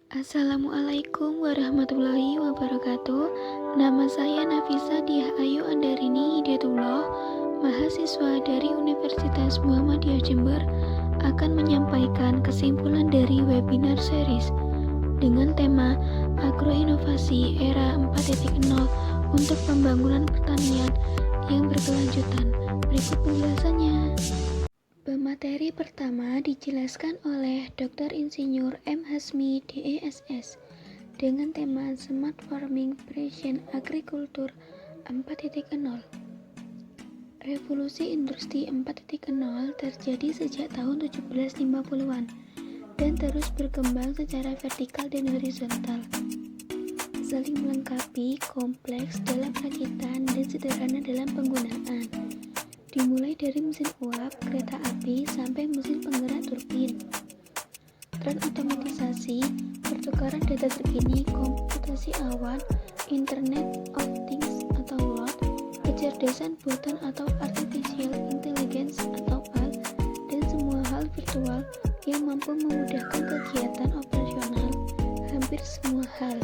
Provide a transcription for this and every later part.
Assalamualaikum warahmatullahi wabarakatuh. Nama saya Nafisa Diah Ayu Andarini Hidayatullah, mahasiswa dari Universitas Muhammadiyah Jember, akan menyampaikan kesimpulan dari webinar series dengan tema Agroinovasi Era 4.0 untuk Pembangunan Pertanian yang Berkelanjutan. Berikut penjelasannya. Pemateri pertama dijelaskan oleh Dr. Insinyur M. Hasmi, DESS, dengan tema Smart Farming Precision Agriculture 4.0. Revolusi Industri 4.0 terjadi sejak tahun 1750-an dan terus berkembang secara vertikal dan horizontal, saling melengkapi, kompleks dalam rakitan, dan sederhana dalam penggunaan. Dimulai dari mesin uap, kereta api, sampai mesin penggerak turbin. Tren otomatisasi, pertukaran data terkini, komputasi awan, Internet of Things atau WOT, kecerdasan buatan atau Artificial Intelligence atau AI, dan semua hal virtual yang mampu memudahkan kegiatan operasional hampir semua hal.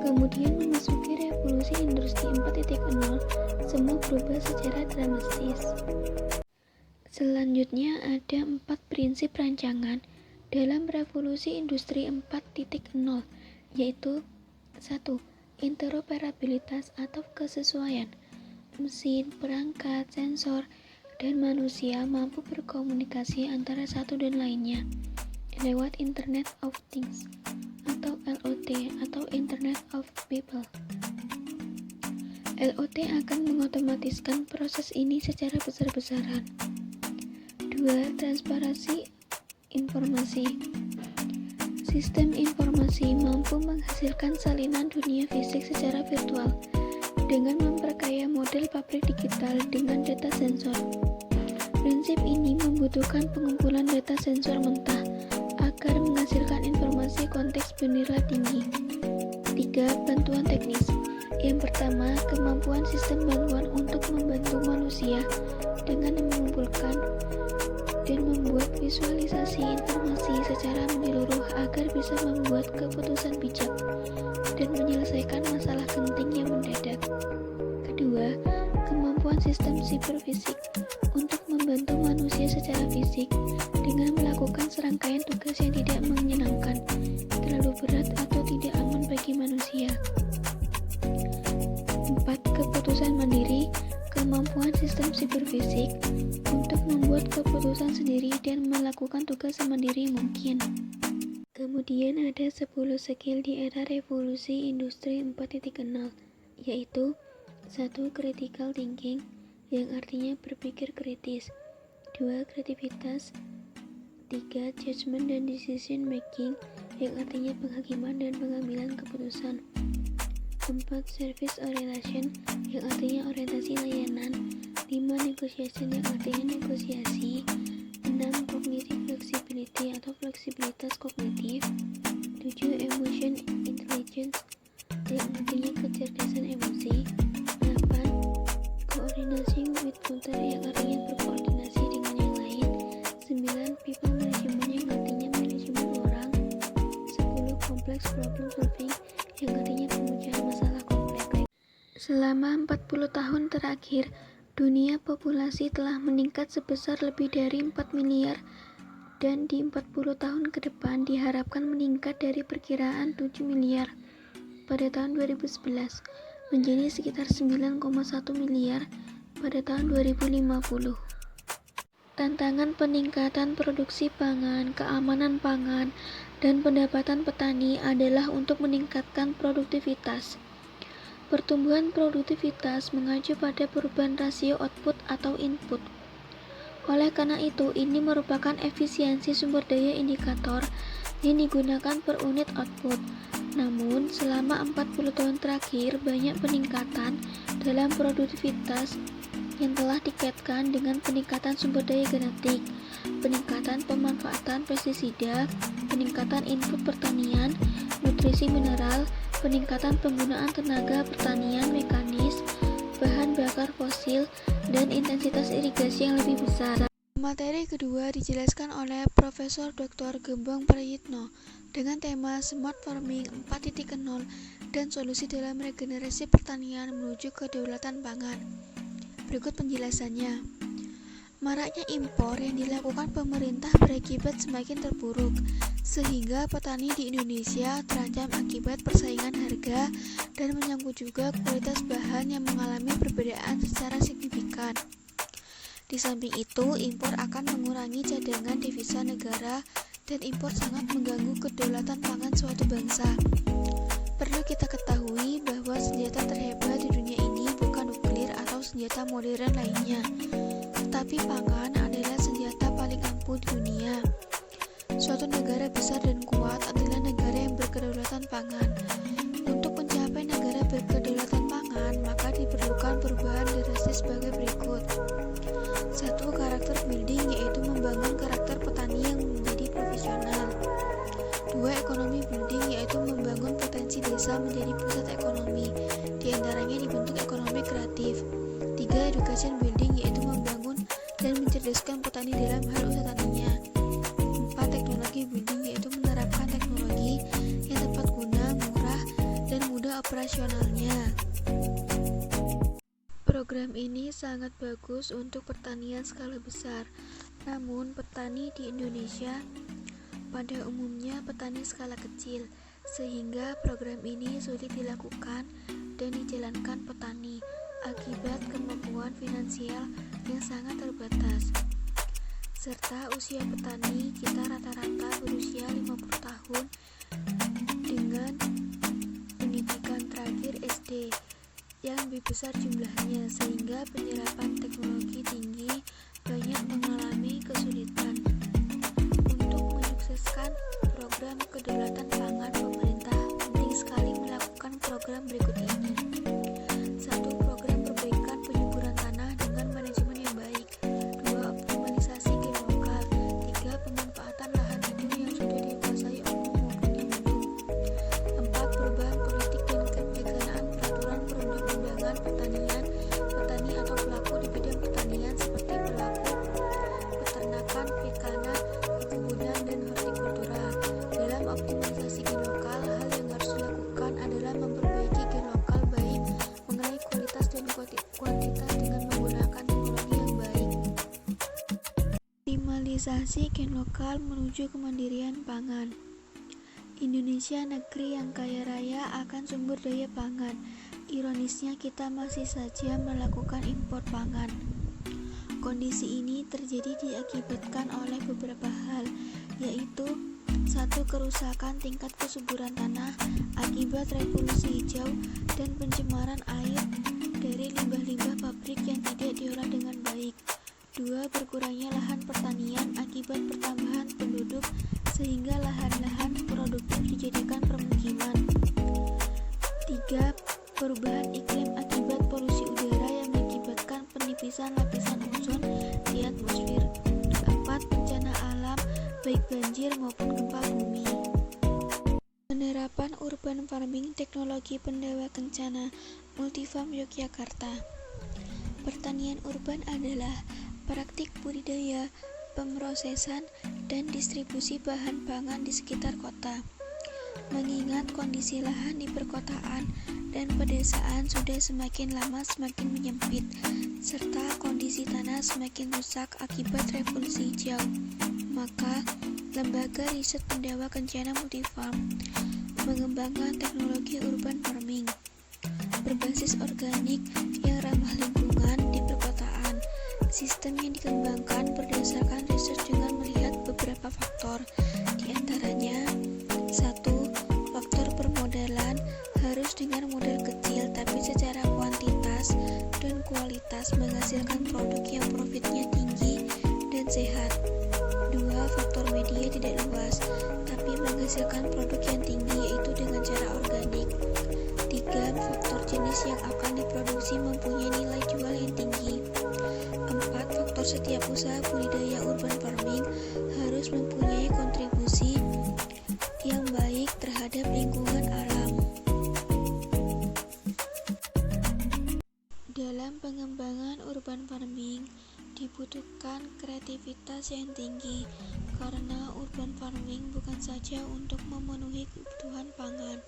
Kemudian memasuki revolusi industri 4.0, semua berubah secara dramatis. Selanjutnya ada 4 prinsip rancangan dalam revolusi industri 4.0, yaitu 1. Interoperabilitas atau kesesuaian. Mesin, perangkat, sensor, dan manusia mampu berkomunikasi antara satu dan lainnya lewat Internet of Things atau LOT atau Internet of People. LOT akan mengotomatiskan proses ini secara besar-besaran. 2. Transparansi informasi. Sistem informasi mampu menghasilkan salinan dunia fisik secara virtual dengan memperkaya model pabrik digital dengan data sensor. Prinsip ini membutuhkan pengumpulan data sensor mentah agar menghasilkan informasi konteks bernilai tinggi. 3. Bantuan teknis. Yang pertama, kemampuan sistem bantuan untuk membantu manusia dengan mengumpulkan dan membuat visualisasi informasi secara menyeluruh agar bisa membuat keputusan bijak dan menyelesaikan masalah penting yang mendadak. Kedua, kemampuan sistem siberfisik untuk membantu manusia secara fisik dengan melakukan serangkaian tugas yang tidak menyenangkan, terlalu berat atau tidak aman bagi manusia. 4. Keputusan mandiri, kemampuan sistem siberfisik untuk membuat keputusan sendiri dan melakukan tugas semandiri mungkin. Kemudian ada 10 skill di era revolusi industri 4.0, yaitu 1. Critical thinking, yang artinya berpikir kritis. 2. Kreativitas. 3. Judgment dan decision making, yang artinya penghakiman dan pengambilan keputusan. 4. Service orientation, yang artinya orientasi layanan. 5. Negotiation, yang artinya negosiasi. 6. Cognitive flexibility atau fleksibilitas kognitif. 7. Emotion intelligence, yang artinya kecerdasan emosi. 8. Coordination with other, yang artinya berkoordinasi dengan yang lain. 9. People management, yang artinya manajemen orang. 10. Complex problem solving, yang artinya pemecahan masalah kompleks. Selama 40 tahun terakhir, dunia populasi telah meningkat sebesar lebih dari 4 miliar dan di 40 tahun ke depan diharapkan meningkat dari perkiraan 7 miliar pada tahun 2011 menjadi sekitar 9,1 miliar pada tahun 2050. Tantangan peningkatan produksi pangan, keamanan pangan, dan pendapatan petani adalah untuk meningkatkan produktivitas. Pertumbuhan produktivitas mengacu pada perubahan rasio output atau input. Oleh karena itu, ini merupakan efisiensi sumber daya indikator yang digunakan per unit output. Namun, selama 40 tahun terakhir, banyak peningkatan dalam produktivitas yang telah dikaitkan dengan peningkatan sumber daya genetik, peningkatan pemanfaatan pestisida, peningkatan input pertanian, nutrisi mineral, peningkatan penggunaan tenaga pertanian mekanis, bahan bakar fosil, dan intensitas irigasi yang lebih besar. Materi kedua dijelaskan oleh Profesor Dr. Gembong Prayitno dengan tema Smart Farming 4.0 dan solusi dalam regenerasi pertanian menuju kedaulatan pangan. Berikut penjelasannya. Maraknya impor yang dilakukan pemerintah berakibat semakin terpuruk, sehingga petani di Indonesia terancam akibat persaingan harga dan menyangkut juga kualitas bahan yang mengalami perbedaan secara signifikan. Di samping itu, impor akan mengurangi cadangan devisa negara dan impor sangat mengganggu kedaulatan pangan suatu bangsa. Perlu kita ketahui bahwa senjata terhebat di dunia ini bukan nuklir atau senjata modern lainnya, tetapi pangan adalah senjata paling ampuh di dunia. Suatu negara besar dan kuat adalah negara yang berkedaulatan pangan. Untuk mencapai negara berkedaulatan pangan, maka diperlukan perubahan drastis sebagai berikut. 1. Karakter building, yaitu membangun karakter petani yang menjadi profesional. 2. Ekonomi building, yaitu membangun potensi desa menjadi pusat ekonomi, diantaranya dibentuk ekonomi kreatif. 3. Education building, yaitu membangun dan mencerdaskan petani dalam hal usaha taninya. 4. Teknologi building, yaitu menerapkan teknologi yang tepat guna, murah, dan mudah operasionalnya. Program ini sangat bagus untuk pertanian skala besar, namun petani di Indonesia pada umumnya petani skala kecil, sehingga program ini sulit dilakukan dan dijalankan petani akibat kemampuan finansial yang sangat terbatas. Serta usia petani kita rata-rata berusia 50 tahun dengan pendidikan terakhir SD yang lebih besar jumlahnya, sehingga penyerapan teknologi tinggi banyak mengalami kesulitan. Untuk menyukseskan program kedaulatan pangan, pemerintah penting sekali melakukan program berikut ini. 1. Program perbaikan penyuburan tanah dengan manajemen yang baik. 2. Optimalisasi gen lokal. 3. Pemanfaatan lahan hidup yang sudah dikuasai umum maupun yang belum. 4. Perubahan politik dan kebijakan peraturan perundang-undangan pertanian, petani atau pelaku di bidang pertanian seperti pelaku peternakan, perikanan, perkebunan, dan hortikultura. Dalam optimalisasi gen lokal, hal yang harus dilakukan adalah memperbaiki gen lokal baik mengenai kualitas dan kuantitas dengan menggunakan teknologi yang baik. Optimalisasi gen lokal menuju kemandirian pangan. Indonesia negeri yang kaya raya akan sumber daya pangan. Ironisnya kita masih saja melakukan impor pangan. Kondisi ini terjadi diakibatkan oleh beberapa hal, yaitu 1. Kerusakan tingkat kesuburan tanah akibat revolusi hijau dan pencemaran air dari limbah-limbah pabrik yang tidak diolah dengan baik. 2. Berkurangnya lahan pertanian akibat pertambahan penduduk sehingga lahan-lahan produktif dijadikan permukiman. 3. Perubahan iklim akibat polusi udara yang mengakibatkan penipisan lapisan ozon di atmosfer. 4. Bencana alam baik banjir maupun gempa bumi. Penerapan urban farming teknologi Pendawa Kencana Multifarm Yogyakarta. Pertanian urban adalah praktik budidaya, pemrosesan, dan distribusi bahan pangan di sekitar kota. Mengingat kondisi lahan di perkotaan dan pedesaan sudah semakin lama semakin menyempit, serta kondisi tanah semakin rusak akibat revolusi hijau, maka Lembaga Riset Pendawa Kencana Multifarm mengembangkan teknologi urban farming berbasis organik yang ramah lingkungan di perkotaan. Sistem yang dikembangkan berdasarkan riset dengan melihat beberapa faktor, diantaranya 1. Faktor permodalan harus dengan modal kecil tapi secara kuantitas dan kualitas menghasilkan produk yang profitnya tinggi dan sehat. 2. Faktor media tidak luas tapi menghasilkan produk yang tinggi, yaitu dengan cara organik. 3. Faktor jenis yang akan diproduksi mempunyai nilai jual yang tinggi. 4. Faktor setiap usaha budidaya urban farming harus mempunyai kontribusi yang baik terhadap lingkungan alam. Dalam pengembangan urban farming, Dibutuhkan kreativitas yang tinggi karena urban farming bukan saja untuk memenuhi kebutuhan pangan,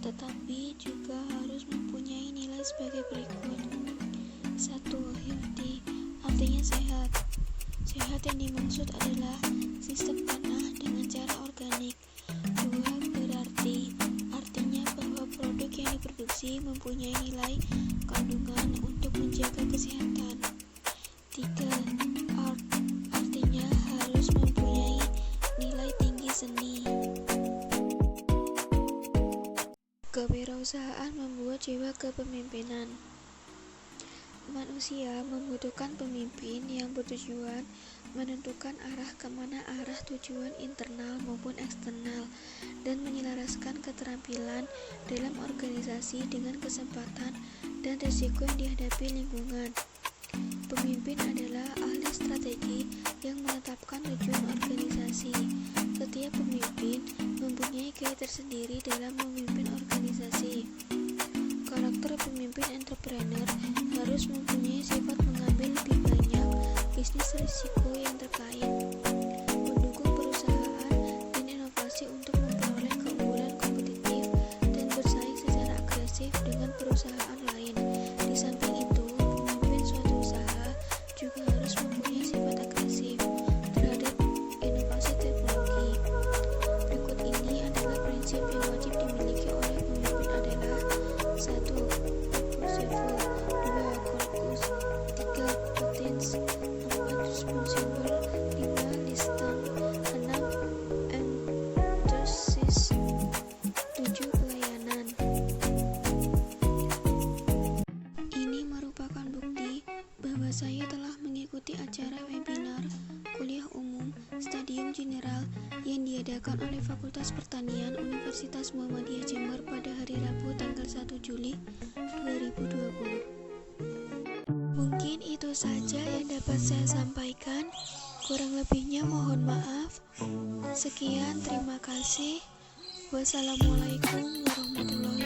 tetapi juga harus mempunyai nilai sebagai berikut. 1. Healthy, artinya sehat. Sehat yang dimaksud adalah sistem tanah dengan cara organik. 2. Berarti, artinya bahwa produk yang diproduksi mempunyai nilai kandungan untuk menjaga kesehatan. 3. Art, artinya harus mempunyai nilai tinggi seni. Kewirausahaan membuat jiwa kepemimpinan. Manusia membutuhkan pemimpin yang bertujuan menentukan arah kemana arah tujuan internal maupun eksternal dan menyelaraskan keterampilan dalam organisasi dengan kesempatan dan risiko yang dihadapi lingkungan. Pemimpin adalah ahli strategi yang menetapkan tujuan organisasi. Setiap pemimpin mempunyai gaya tersendiri dalam memimpin organisasi. Karakter pemimpin entrepreneur harus mempunyai sifat mengambil lebih banyak bisnis risiko yang terkait, mendukung perusahaan dan inovasi untuk memperoleh keunggulan kompetitif dan bersaing secara agresif dengan perusahaan lain. Di samping itu, pemimpin suatu usaha juga harus mempunyai sifat agresif terhadap inovasi teknologi. Berikut ini adalah prinsip yang wajib dimiliki oleh pemimpin adalah: 1. Purposeful, 2. Focus, 3. Potence, 4. Responsible, 5. Distant, 6. Enthusiasm, 7. Pelayanan. Ini merupakan bukti bahwa saya telah mengikuti acara webinar kuliah umum Stadium General yang diadakan oleh Fakultas Pertanian Universitas Muhammadiyah Jember pada hari Rabu tanggal 1 Juli 2020. Mungkin itu saja yang dapat saya sampaikan. Kurang lebihnya mohon maaf. Sekian, terima kasih. Wassalamualaikum warahmatullahi wabarakatuh.